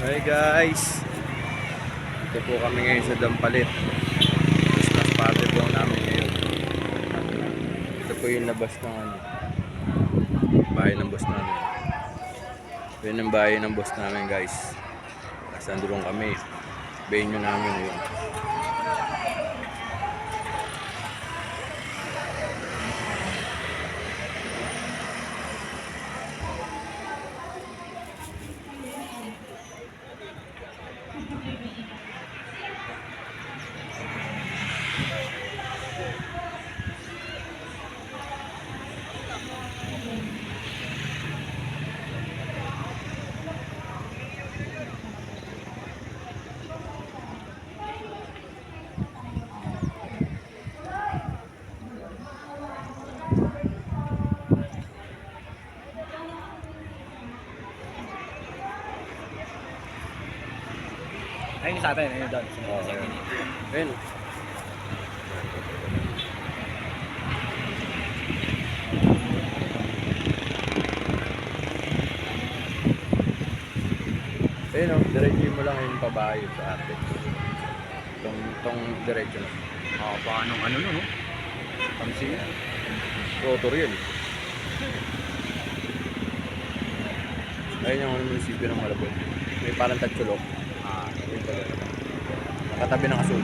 Hi guys, ito po kami ngayon sa Dampalit. Christmas party po namin ngayon. Ito po yung labas ng bahay ng boss namin. Yun ang bahay ng boss namin guys. Nasa andurong kami. Venue namin yun. Ayun sa atin, ayun doon. Ayun. Ayun o, diretso mo lang yung pabayo sa atin. Itong diretso na. Paano ano no? Kamsi. Rotor yun. Ayun yung munisipyo ng Malabon. May parang tatsulok. Yun pala. Nakatabi ng asul.